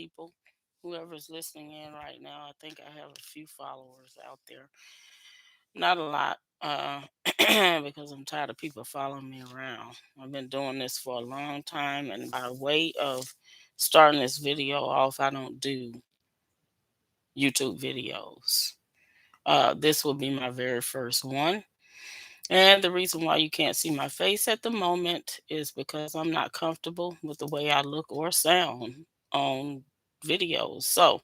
people. Whoever's listening in right now, I think I have a few followers out there. Not a lot, because I'm tired of people following me around. I've been doing this for a long time, and by way of starting this video off, I don't do YouTube videos. This will be my very first one. And the reason why you can't see my face at the moment is because I'm not comfortable with the way I look or sound on videos. So,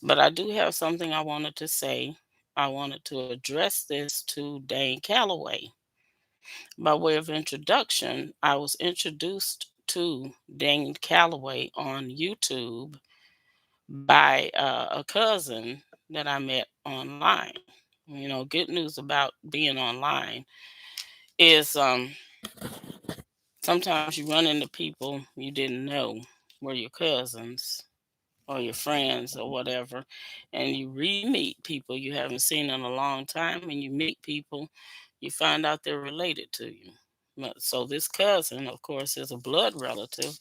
but I do have something I wanted to say. I wanted to address this to Dane Calloway. By way of introduction, I was introduced to Dane Calloway on YouTube by a cousin that I met online. You know, good news about being online is sometimes you run into people you didn't know were your cousins or your friends or whatever, and you re-meet people you haven't seen in a long time, and you meet people, you find out they're related to you. So this cousin, of course, is a blood relative,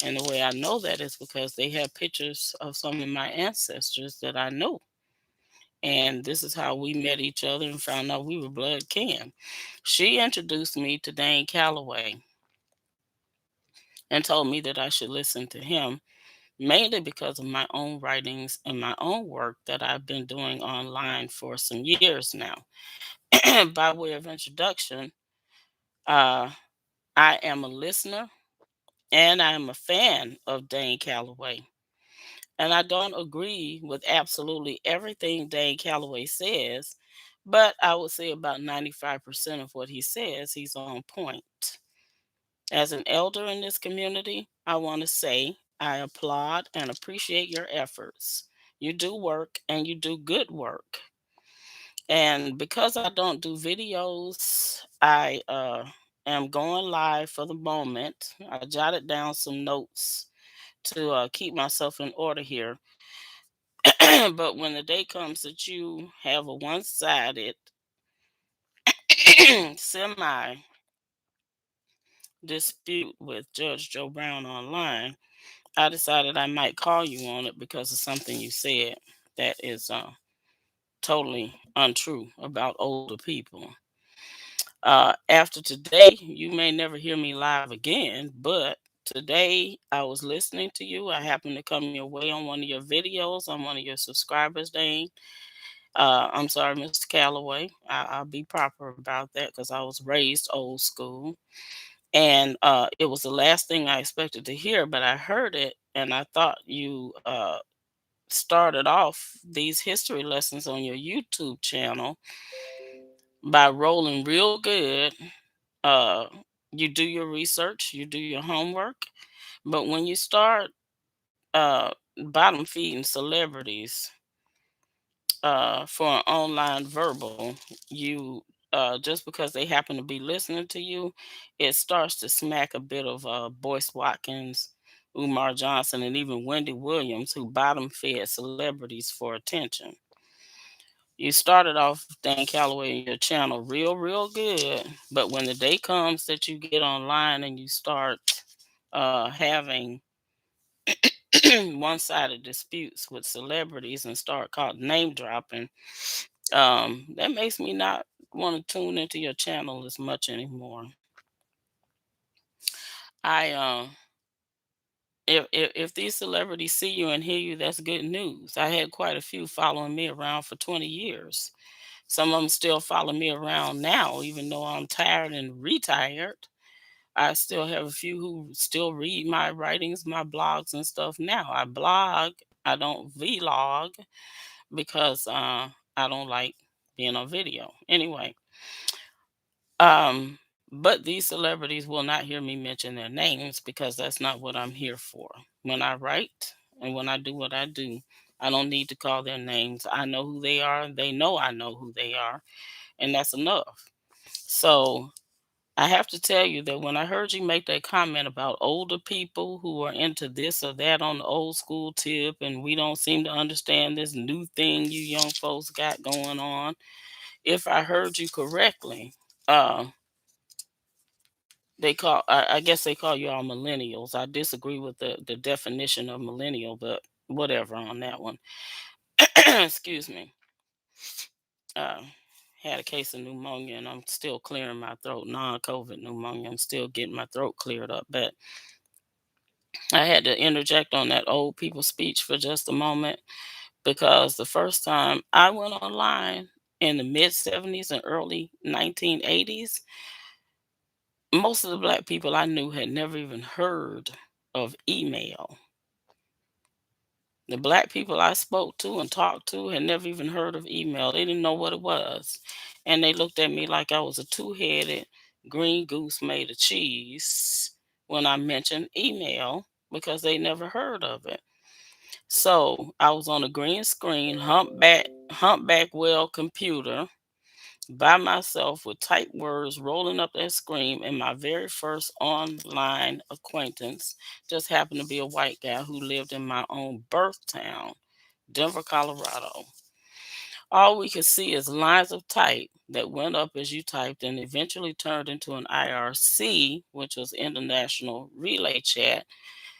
and the way I know that is because they have pictures of some of my ancestors that I know. And this is how we met each other and found out we were blood kin. She introduced me to Dane Calloway and told me that I should listen to him, mainly because of my own writings and my own work that I've been doing online for some years now. By way of introduction, uh, I am a listener and I am a fan of Dane Calloway. And I don't agree with absolutely everything Dane Calloway says, but I would say about 95% of what he says, he's on point. As an elder in this community, I want to say I applaud and appreciate your efforts. You do work and you do good work. And because I don't do videos, I am going live for the moment. I jotted down some notes to keep myself in order here. But when the day comes that you have a one sided, semi dispute with Judge Joe Brown online, I decided I might call you on it because of something you said that is totally untrue about older people. After today, you may never hear me live again, but today I was listening to you. I happened to come your way on one of your videos. I'm one of your subscribers, Dane. I'm sorry, Mr. Calloway. I'll be proper about that because I was raised old school. And it was the last thing I expected to hear, but I heard it and I thought you started off these history lessons on your YouTube channel by rolling real good. Uh, you do your research, you do your homework, but when you start uh, bottom feeding celebrities for an online verbal, you just because they happen to be listening to you, it starts to smack a bit of Boyce Watkins, Umar Johnson, and even Wendy Williams, who bottom fed celebrities for attention. You started off Dan Calloway in your channel real good, but when the day comes that you get online and you start having one-sided disputes with celebrities and start called name dropping, that makes me not want to tune into your channel as much anymore. I if these celebrities see you and hear you, that's good news. I had quite a few following me around for 20 years. Some of them still follow me around now, even though I'm tired and retired. I still have a few who still read my writings, my blogs and stuff now. I blog, I don't vlog because I don't like being on video. Anyway, but these celebrities will not hear me mention their names because that's not what I'm here for. When I write and when I do what I do, I don't need to call their names. I know who they are. They know I know who they are, and that's enough. So I have to tell you that when I heard you make that comment about older people who are into this or that on the old school tip, and we don't seem to understand this new thing you young folks got going on, if I heard you correctly, uh, I guess they call you all millennials. I disagree with the definition of millennial, but whatever on that one. Excuse me. Uh, had a case of pneumonia and I'm still clearing my throat. Non-COVID pneumonia. I'm still getting my throat cleared up. But I had to interject on that old people speech for just a moment because the first time I went online in the mid 70s and early 1980s, most of the black people I knew had never even heard of email. The black people I spoke to and talked to had never even heard of email. They didn't know what it was. And they looked at me like I was a two headed green goose made of cheese when I mentioned email because they never heard of it. So I was on a green screen, humpback well computer by myself with type words rolling up that screen, and my very first online acquaintance just happened to be a white guy who lived in my own birth town, Denver, Colorado. All we could see is lines of type that went up as you typed and eventually turned into an IRC, which was International Relay Chat.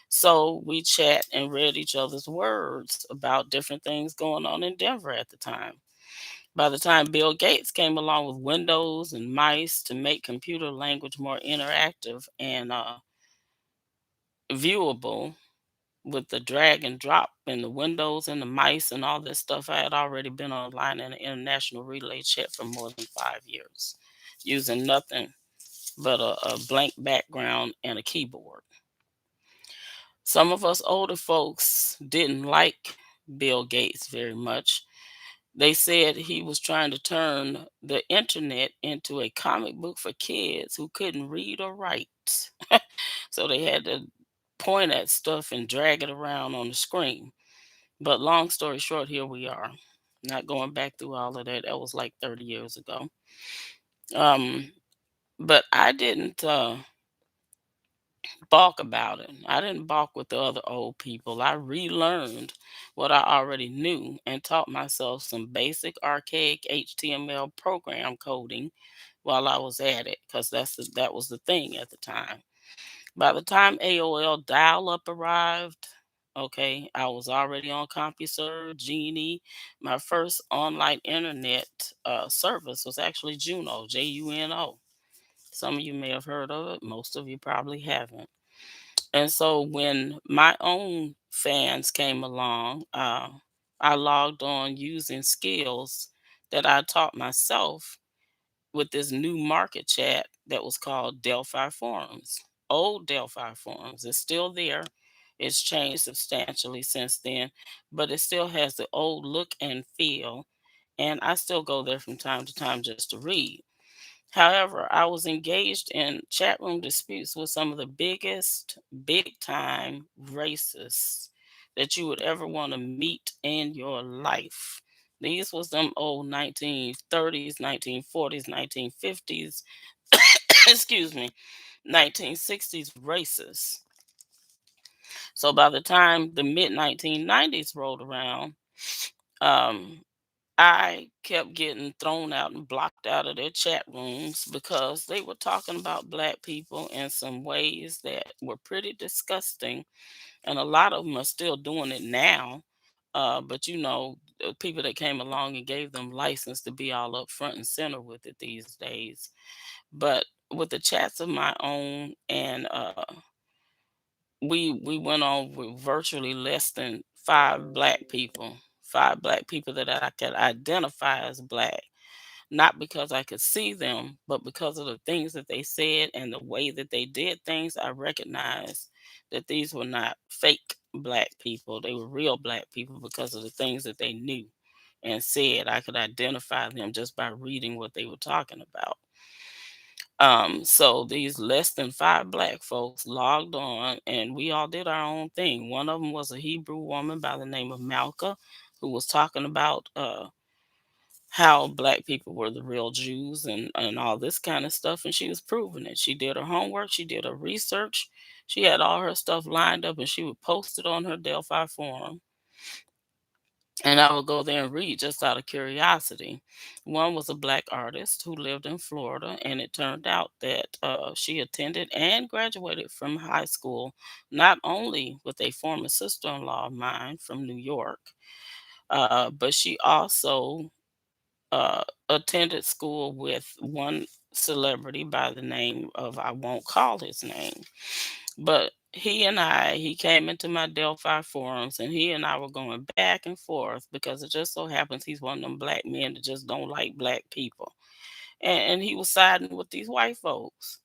So we chat and read each other's words about different things going on in Denver at the time. By the time Bill Gates came along with Windows and mice to make computer language more interactive and viewable with the drag and drop and the windows and the mice and all this stuff, I had already been online in an international relay chat for more than 5 years using nothing but a blank background and a keyboard. Some of us older folks didn't like Bill Gates very much. They said he was trying to turn the internet into a comic book for kids who couldn't read or write. So they had to point at stuff and drag it around on the screen. But long story short, here we are. Not going back through all of that. That was like 30 years ago. Um, but I didn't balk about it. I didn't balk with the other old people. I relearned what I already knew and taught myself some basic archaic HTML program coding while I was at it, because that was the thing at the time. By the time AOL dial-up arrived, okay, I was already on CompuServe, Genie. My first online internet service was actually Juno, Juno. Some of you may have heard of it. Most of you probably haven't. And so when my own fans came along, I logged on using skills that I taught myself with this new market chat that was called Delphi Forums. Old Delphi Forums. It's still there. It's changed substantially since then, but it still has the old look and feel. And I still go there from time to time just to read. However, I was engaged in chat room disputes with some of the biggest, big time racists that you would ever want to meet in your life. These was them old 1930s, 1940s, 1950s, excuse me, 1960s racists. So by the time the mid 1990s rolled around, um, I kept getting thrown out and blocked out of their chat rooms because they were talking about black people in some ways that were pretty disgusting. And a lot of them are still doing it now. But people that came along and gave them license to be all up front and center with it these days. But with the chats of my own, and we went on with virtually less than five black people that I could identify as black, not because I could see them, but because of the things that they said and the way that they did things. I recognized that these were not fake black people. They were real black people because of the things that they knew and said. I could identify them just by reading what they were talking about. So these less than five black folks logged on and we all did our own thing. One of them was a Hebrew woman by the name of Malka, who was talking about how black people were the real Jews and all this kind of stuff. And she was proving it. She did her homework, she did her research, she had all her stuff lined up and she would post it on her Delphi forum. and I would go there and read just out of curiosity. One was a black artist who lived in Florida, and it turned out that she attended and graduated from high school, not only with a former sister in law of mine from New York, but she also attended school with one celebrity by the name of, I won't call his name, but he came into my Delphi forums, and he and I were going back and forth because it just so happens he's one of them black men that just don't like black people. And he was siding with these white folks.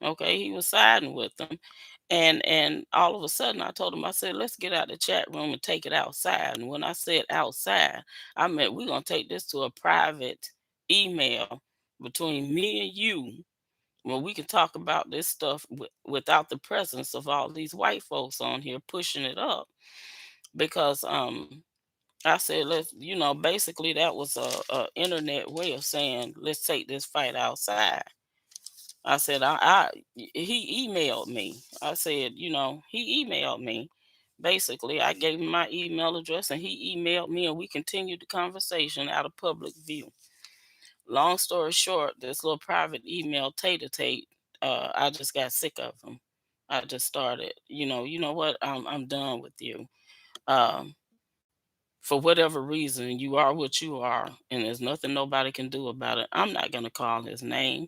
Okay, he was siding with them. And all of a sudden I told him, I said, let's get out the chat room and take it outside. And when I said outside, I meant we're gonna take this to a private email between me and you, well, we can talk about this stuff without the presence of all these white folks on here pushing it up. Because I said, let's, basically that was a internet way of saying, let's take this fight outside. I said, he emailed me. I said, he emailed me. Basically, I gave him my email address, and he emailed me, and we continued the conversation out of public view. Long story short, this little private email tate, I just got sick of him. I just started, you know what? I'm done with you. Um, for whatever reason, you are what you are, and there's nothing nobody can do about it. I'm not gonna call his name,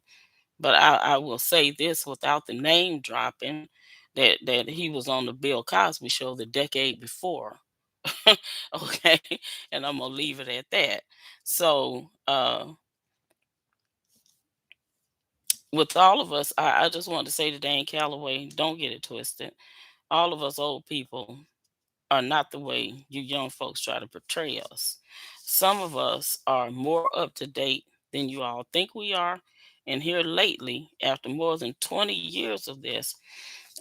but I will say this without the name dropping, that he was on the Bill Cosby show the decade before. Okay, and I'm gonna leave it at that. So, with all of us, I just want to say to Dane Calloway, don't get it twisted. All of us old people are not the way you young folks try to portray us. Some of us are more up to date than you all think we are. And here lately, after more than 20 years of this,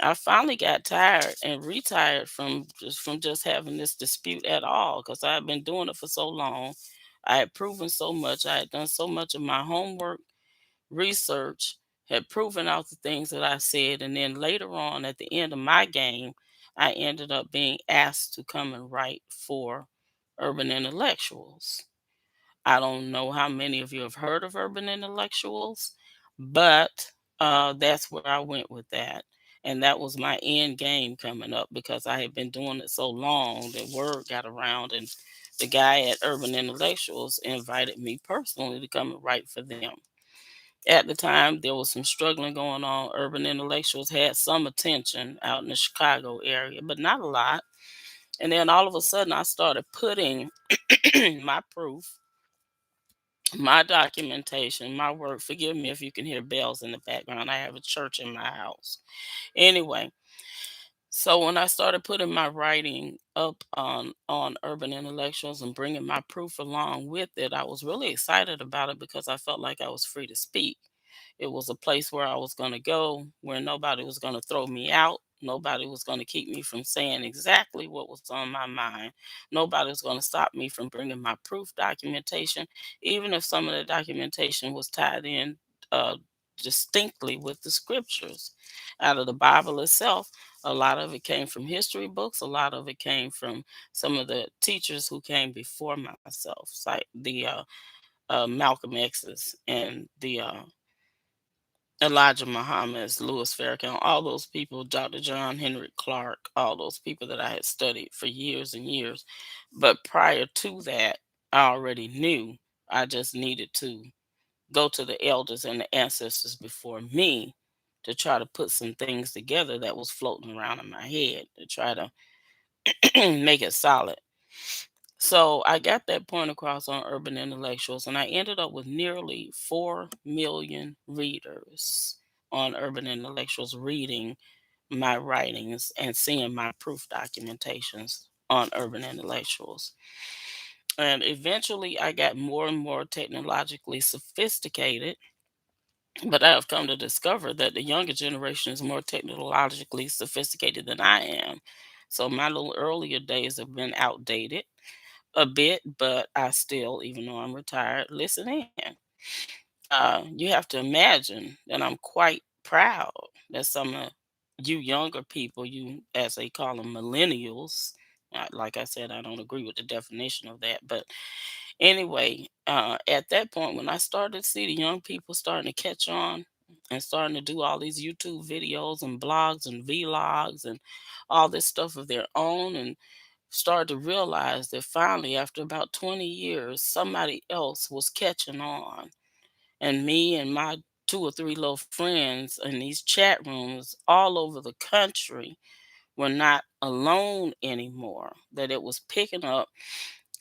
I finally got tired and retired from just having this dispute at all, because I had been doing it for so long. I had proven so much. I had done so much of my homework research, had proven out the things that I said. And then later on, at the end of my game, I ended up being asked to come and write for Urban Intellectuals. I don't know how many of you have heard of Urban Intellectuals, but that's where I went with that. And that was my end game coming up, because I had been doing it so long that word got around, and the guy at Urban Intellectuals invited me personally to come and write for them. At the time, there was some struggling going on. Urban Intellectuals had some attention out in the Chicago area, but not a lot. And then all of a sudden, I started putting my proof, my documentation, my work. Forgive me if you can hear bells in the background. I have a church in my house. Anyway, so when I started putting my writing up on Urban Intellectuals and bringing my proof along with it, I was really excited about it because I felt like I was free to speak. It was a place where I was going to go, where nobody was going to throw me out. Nobody was going to keep me from saying exactly what was on my mind. Nobody was going to stop me from bringing my proof documentation, even if some of the documentation was tied in uh, distinctly with the scriptures out of the Bible itself. A lot of it came from history books. A lot of it came from some of the teachers who came before myself, like the Malcolm X's and the Elijah Muhammad's, Louis Farrakhan, all those people, Dr. John Henry Clark, all those people that I had studied for years and years. But prior to that, I already knew I just needed to go to the elders and the ancestors before me to try to put some things together that was floating around in my head to try to make it solid. So I got that point across on Urban Intellectuals, and I ended up with nearly 4 million readers on Urban Intellectuals reading my writings and seeing my proof documentations on Urban Intellectuals. And eventually I got more and more technologically sophisticated, but I have come to discover that the younger generation is more technologically sophisticated than I am. So my little earlier days have been outdated a bit, but I still, even though I'm retired, listen in. You have to imagine that I'm quite proud that some of you younger people, you as they call them millennials, Like I said, I don't agree with the definition of that. But anyway, at that point, when I started to see the young people starting to catch on and starting to do all these YouTube videos and blogs and vlogs and all this stuff of their own, and started to realize that finally, after about 20 years, somebody else was catching on. And me and my two or three little friends in these chat rooms all over the country were not alone anymore, that it was picking up.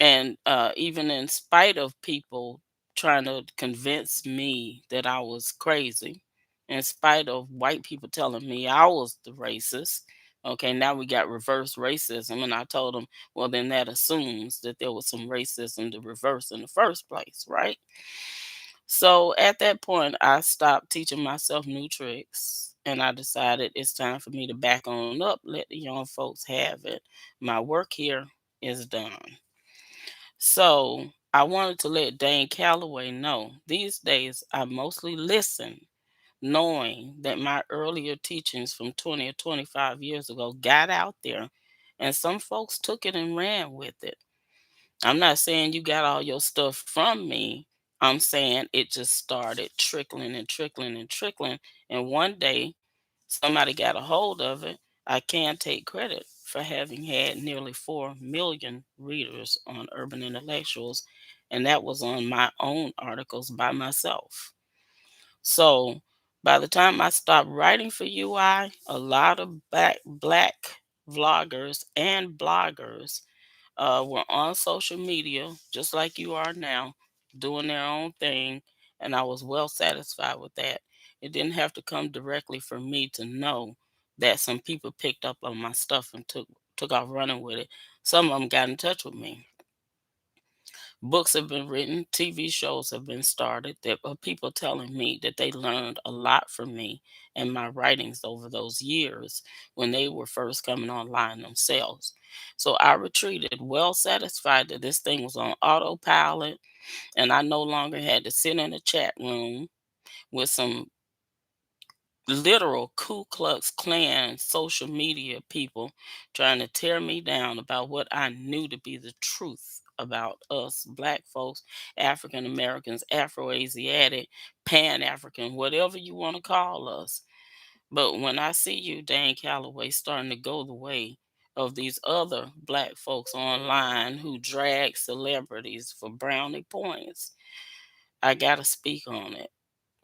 And even in spite of people trying to convince me that I was crazy, in spite of white people telling me I was the racist, okay, now we got reverse racism. And I told them, well, then that assumes that there was some racism to reverse in the first place, right? So at that point, I stopped teaching myself new tricks, and I decided it's time for me to back on up, let the young folks have it. My work here is done. So I wanted to let Dane Calloway know these days I mostly listen, knowing that my earlier teachings from 20 or 25 years ago got out there, and some folks took it and ran with it. I'm not saying you got all your stuff from me. I'm saying it just started trickling and trickling and trickling. And one day somebody got a hold of it. I can take credit for having had nearly 4 million readers on Urban Intellectuals. And that was on my own articles by myself. So by the time I stopped writing for UI, a lot of black vloggers and bloggers were on social media, just like you are now, doing their own thing, and I was well satisfied with that. It didn't have to come directly from me to know that some people picked up on my stuff and took off running with it. Some of them got in touch with me. Books have been written, TV shows have been started. There are people telling me that they learned a lot from me and my writings over those years when they were first coming online themselves. So I retreated well satisfied that this thing was on autopilot, and I no longer had to sit in a chat room with some literal Ku Klux Klan social media people trying to tear me down about what I knew to be the truth about us black folks, African Americans, Afro Asiatic, Pan African, whatever you want to call us. But when I see you, Dane Calloway, starting to go the way of these other black folks online who drag celebrities for brownie points, I got to speak on it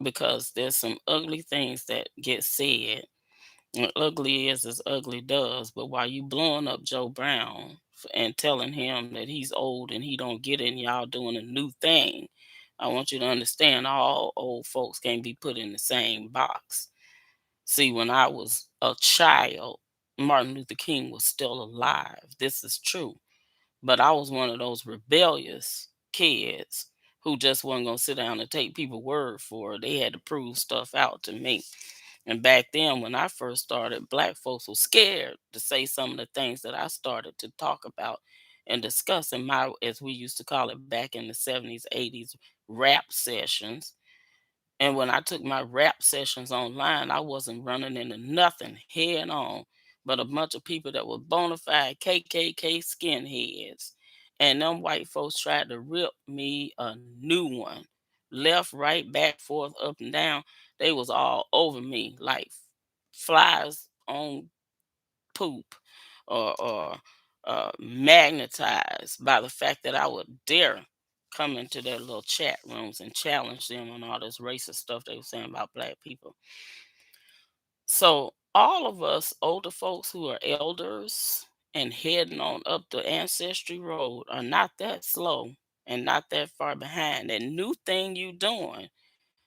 because there's some ugly things that get said. And ugly is as ugly does. But while you blowing up Joe Brown and telling him that he's old and he don't get it and y'all doing a new thing, I want you to understand all old folks can't be put in the same box. See, when I was a child, Martin Luther King was still alive. This is true. But I was one of those rebellious kids who just wasn't going to sit down and take people word for it. They had to prove stuff out to me. And back then, when I first started, black folks were scared to say some of the things that I started to talk about and discuss in my, as we used to call it back in the 70s, 80s, rap sessions. And when I took my rap sessions online, I wasn't running into nothing head on, but a bunch of people that were bona fide KKK skinheads. And them white folks tried to rip me a new one. Left, right, back, forth, up and down. They was all over me like flies on poop, or magnetized by the fact that I would dare come into their little chat rooms and challenge them on all this racist stuff they were saying about black people. So all of us older folks who are elders and heading on up the ancestry road are not that slow and not that far behind. That new thing you doing,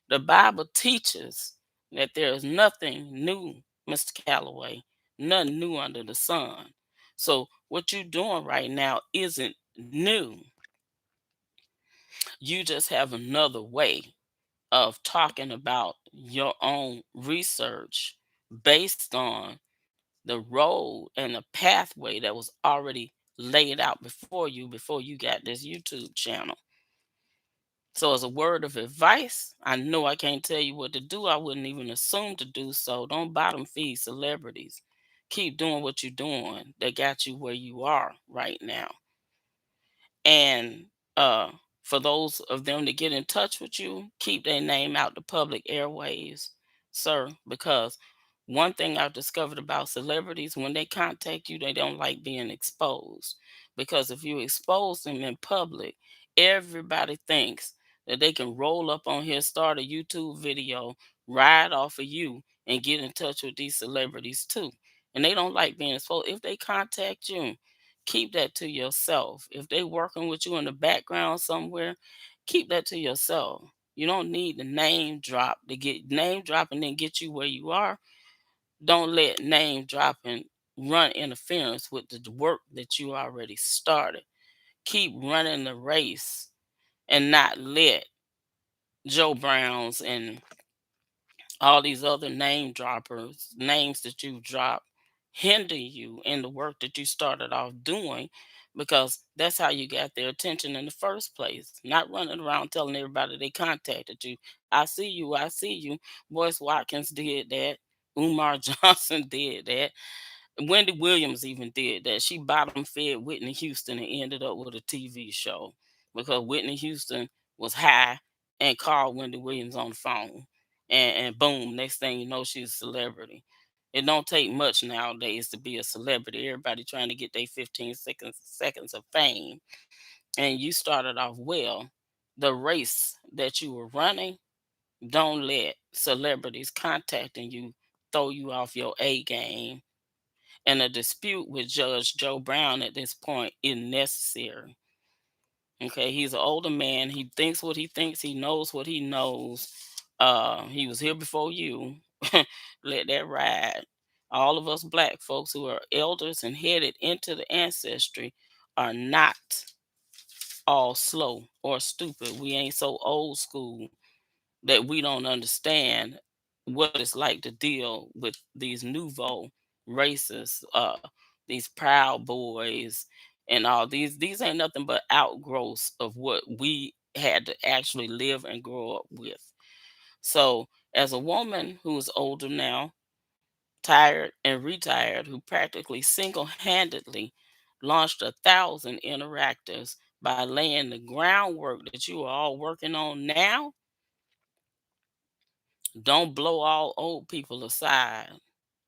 the Bible teaches that there is nothing new, Mr. Calloway, nothing new under the sun. So what you're doing right now isn't new. You just have another way of talking about your own research based on the road and the pathway that was already laid out before you got this YouTube channel. So, as a word of advice, I know I can't tell you what to do. I wouldn't even assume to do so. Don't bottom feed celebrities. Keep doing what you're doing that got you where you are right now. And uh, for those of them to get in touch with you, keep their name out the public airways, sir, because one thing I've discovered about celebrities, when they contact you, they don't like being exposed. Because if you expose them in public, everybody thinks that they can roll up on here, start a YouTube video, ride off of you, and get in touch with these celebrities too. And they don't like being exposed. If they contact you, keep that to yourself. If they working with you in the background somewhere, keep that to yourself. You don't need the name drop to get name dropping and get you where you are. Don't let name dropping run interference with the work that you already started. Keep running the race and not let Joe Browns and all these other name droppers, names that you drop, hinder you in the work that you started off doing, because that's how you got their attention in the first place. Not running around telling everybody they contacted you. I see you, I see you. Boyce Watkins did that. Umar Johnson did that. Wendy Williams even did that. She bottom fed Whitney Houston and ended up with a TV show because Whitney Houston was high and called Wendy Williams on the phone. And boom, next thing you know, she's a celebrity. It don't take much nowadays to be a celebrity. Everybody trying to get their 15 seconds of fame. And you started off well. The race that you were running, don't let celebrities contacting you throw you off your A game, and a dispute with Judge Joe Brown at this point is necessary. Okay, he's an older man. He thinks what he thinks. He knows what he knows. He was here before you. Let that ride. All of us black folks who are elders and headed into the ancestry are not all slow or stupid. We ain't so old school that we don't understand what it's like to deal with these nouveau races, these proud boys, and all these ain't nothing but outgrowths of what we had to actually live and grow up with. So, as a woman who is older now, tired and retired, who practically single-handedly launched 1,000 interactives by laying the groundwork that you are all working on now, don't blow all old people aside,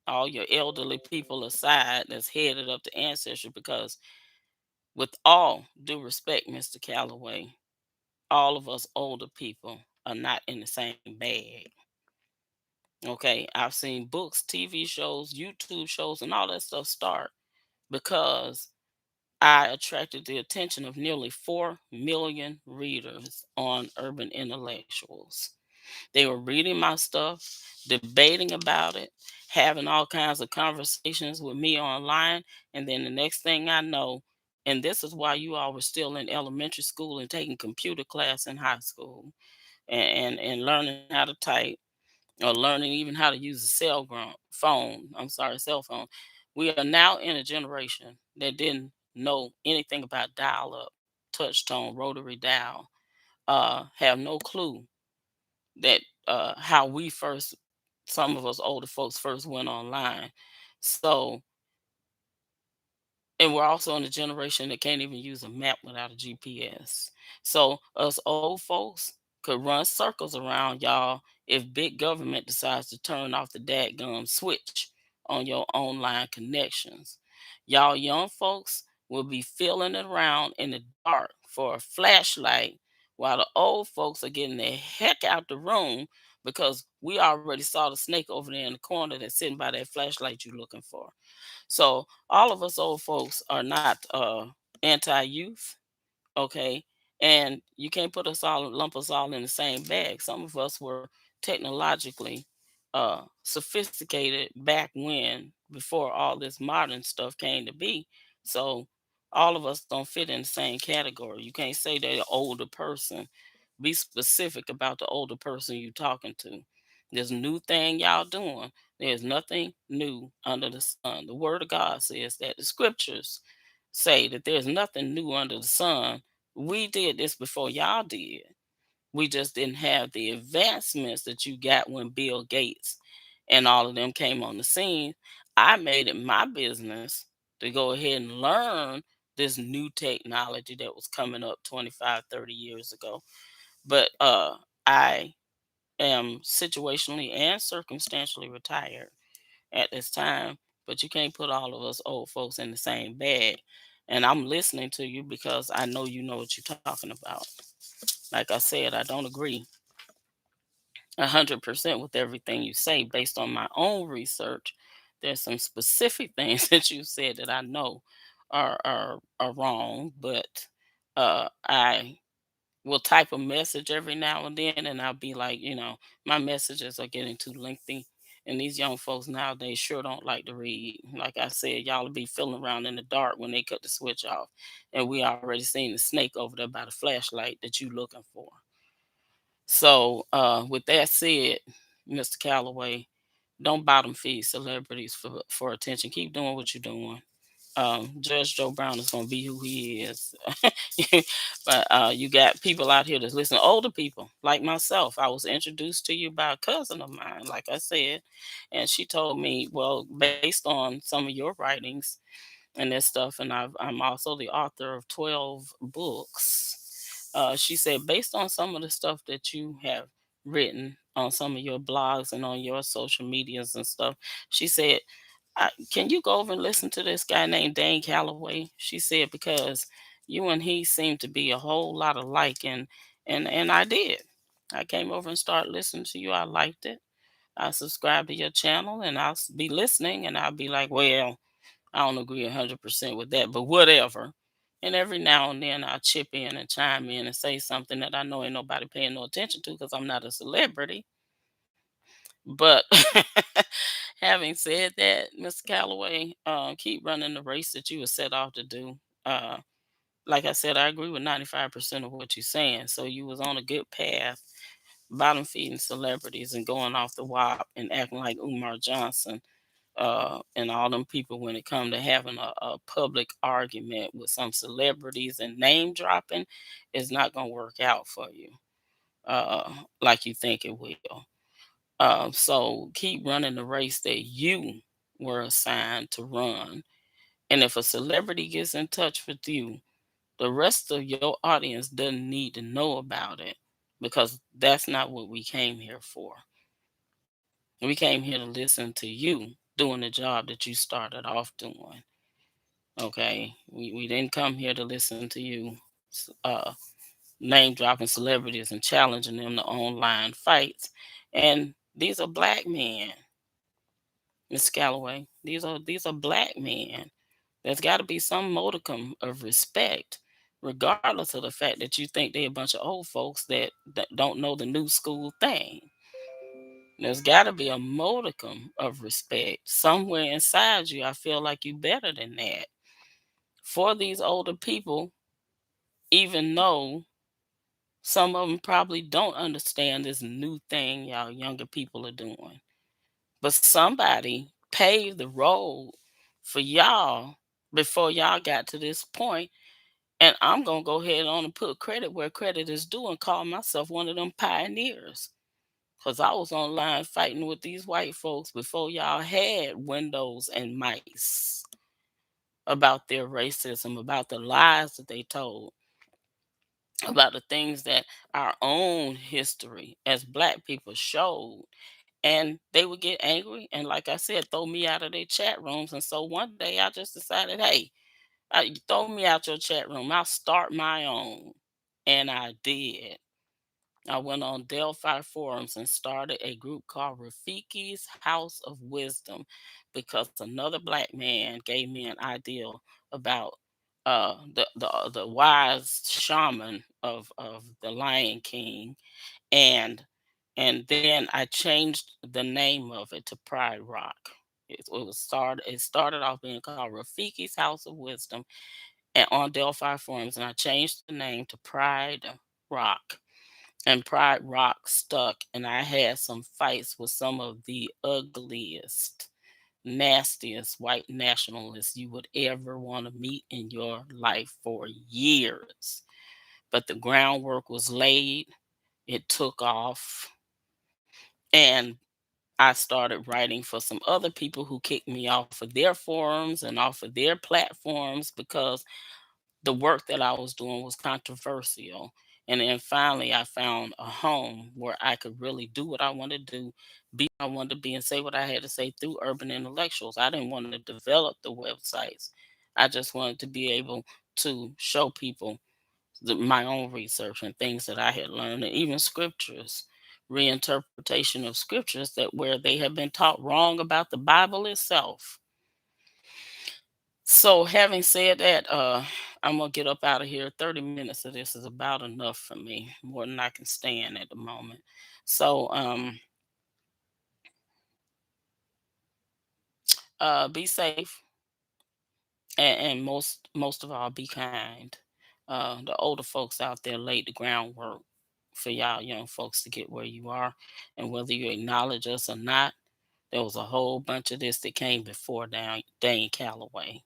all your elderly people aside that's headed up to ancestry, because with all due respect, Mr. Calloway, all of us older people are not in the same bag. Okay. I've seen books, TV shows, YouTube shows, and all that stuff start because I attracted the attention of nearly 4 million readers on Urban Intellectuals. They were reading my stuff, debating about it, having all kinds of conversations with me online. And then the next thing I know, and this is why you all were still in elementary school and taking computer class in high school, and learning how to type, or learning even how to use a cell phone. We are now in a generation that didn't know anything about dial up, touch tone, rotary dial, have no clue that how we first, some of us older folks first went online. So, and we're also in a generation that can't even use a map without a GPS. So us old folks could run circles around y'all if big government decides to turn off the dadgum switch on your online connections. Y'all young folks will be feeling it around in the dark for a flashlight, while the old folks are getting the heck out the room because we already saw the snake over there in the corner that's sitting by that flashlight you're looking for. So all of us old folks are not anti-youth, okay? And you can't put us all, lump us all in the same bag. Some of us were technologically sophisticated back when, before all this modern stuff came to be. So all of us don't fit in the same category. You can't say they're an older person. Be specific about the older person you talking to. This new thing y'all doing, there's nothing new under the sun. The word of God says that. The scriptures say that there's nothing new under the sun. We did this before y'all did. We just didn't have the advancements that you got when Bill Gates and all of them came on the scene. I made it my business to go ahead and learn this new technology that was coming up 25, 30 years ago. But I am situationally and circumstantially retired at this time, but you can't put all of us old folks in the same bag. And I'm listening to you because I know you know what you're talking about. Like I said, I don't agree 100% with everything you say based on my own research. There's some specific things that you said that I know are wrong, but I will type a message every now and then, and I'll be like, my messages are getting too lengthy. And these young folks nowadays sure don't like to read. Like I said, y'all will be feeling around in the dark when they cut the switch off. And we already seen the snake over there by the flashlight that you looking for. So, with that said, Mr. Calloway, don't bottom feed celebrities for attention. Keep doing what you're doing. Judge Joe Brown is going to be who he is. But you got people out here that's listening, older people like myself. I was introduced to you by a cousin of mine, like I said, and she told me, well, based on some of your writings and this stuff, and I'm also the author of 12 books. She said, based on some of the stuff that you have written on some of your blogs and on your social medias and stuff, she said, can you go over and listen to this guy named Dane Calloway? She said, because you and he seem to be a whole lot alike, and I did. I came over and started listening to you. I liked it. I subscribed to your channel, and be listening, and I'll be like, well, I don't agree 100% with that, but whatever. And every now and then I'll chip in and chime in and say something that I know ain't nobody paying no attention to because I'm not a celebrity. But having said that, Mr. Calloway, keep running the race that you were set off to do. Uh, like I said, I agree with 95% of what you're saying. So you was on a good path, bottom feeding celebrities and going off the WAP and acting like Umar Johnson and all them people when it come to having a public argument with some celebrities and name dropping is not going to work out for you like you think it will. So keep running the race that you were assigned to run. And if a celebrity gets in touch with you, the rest of your audience doesn't need to know about it because that's not what we came here for. We came here to listen to you doing the job that you started off doing. Okay. We didn't come here to listen to you name dropping celebrities and challenging them to online fights. And these are black men. Miss Calloway. These are black men. There's got to be some modicum of respect, regardless of the fact that you think they're a bunch of old folks that don't know the new school thing. There's got to be a modicum of respect somewhere inside you. I feel like you better than that. For these older people, even though some of them probably don't understand this new thing y'all younger people are doing. But somebody paved the road for y'all before y'all got to this point. And I'm going to go ahead on and put credit where credit is due and call myself one of them pioneers. Because I was online fighting with these white folks before y'all had windows and mice about their racism, about the lies that they told, about the things that our own history as black people showed. And they would get angry and, like I said, throw me out of their chat rooms. And so one day I just decided, hey, you throw me out your chat room, I'll start my own. And I did. I went on Delphi forums and started a group called Rafiki's House of Wisdom because another black man gave me an idea about the wise shaman of the Lion King, and then I changed the name of it to Pride Rock. It started off being called Rafiki's House of Wisdom and on Delphi forums, and I changed the name to Pride Rock. And Pride Rock stuck, and I had some fights with some of the ugliest, nastiest white nationalists you would ever want to meet in your life for years. But the groundwork was laid, it took off, and I started writing for some other people who kicked me off of their forums and off of their platforms because the work that I was doing was controversial. And then finally, I found a home where I could really do what I wanted to do, be what I wanted to be, and say what I had to say through Urban Intellectuals. I didn't want to develop the websites. I just wanted to be able to show people my own research and things that I had learned, and even scriptures, reinterpretation of scriptures that where they have been taught wrong about the Bible itself. So having said that, I'm gonna get up out of here. 30 minutes of this is about enough for me, more than I can stand at the moment. So be safe, and most of all, be kind. The older folks out there laid the groundwork for y'all young folks to get where you are, and whether you acknowledge us or not, there was a whole bunch of this that came before Dane Calloway.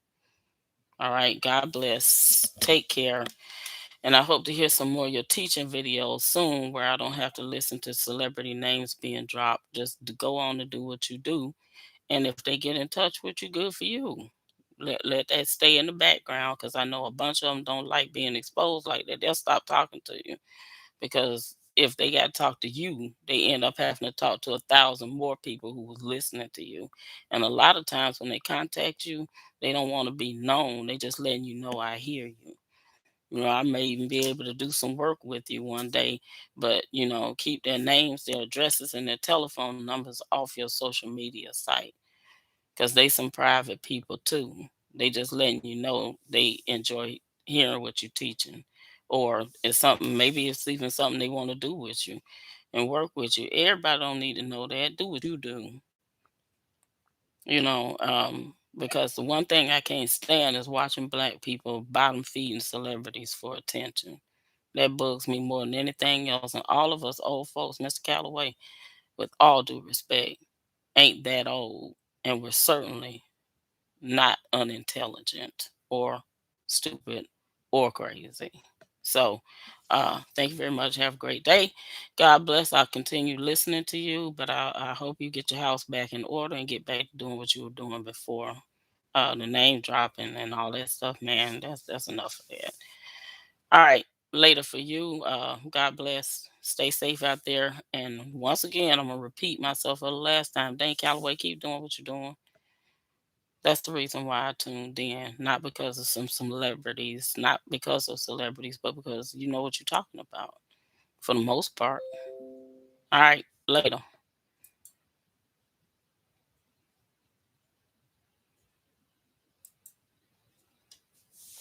All right, God bless. Take care. And I hope to hear some more of your teaching videos soon where I don't have to listen to celebrity names being dropped. Just to go on and do what you do. And if they get in touch with you, good for you. Let that stay in the background because I know a bunch of them don't like being exposed like that. They'll stop talking to you because if they got to talk to you, they end up having to talk to 1,000 more people who was listening to you. And a lot of times when they contact you, they don't want to be known. They just letting you know I hear you. I may even be able to do some work with you one day, but keep their names, their addresses, and their telephone numbers off your social media site because they some private people too. They just letting you know they enjoy hearing what you're teaching, or it's something. Maybe it's even something they want to do with you and work with you. Everybody don't need to know that. Do what you do, because the one thing I can't stand is watching black people bottom feeding celebrities for attention. That bugs me more than anything else. And all of us old folks, Mr. Calloway, with all due respect, ain't that old. And we're certainly not unintelligent or stupid or crazy. So, thank you very much. Have a great day. God bless. I'll continue listening to you, but I hope you get your house back in order and get back to doing what you were doing before. The name dropping and all that stuff, man. That's enough of that. All right, later for you. God bless. Stay safe out there. And once again, I'm gonna repeat myself for the last time. Dane Calloway, keep doing what you're doing. That's the reason why I tuned in, not because of some celebrities, not because of celebrities, but because you know what you're talking about for the most part. All right, later.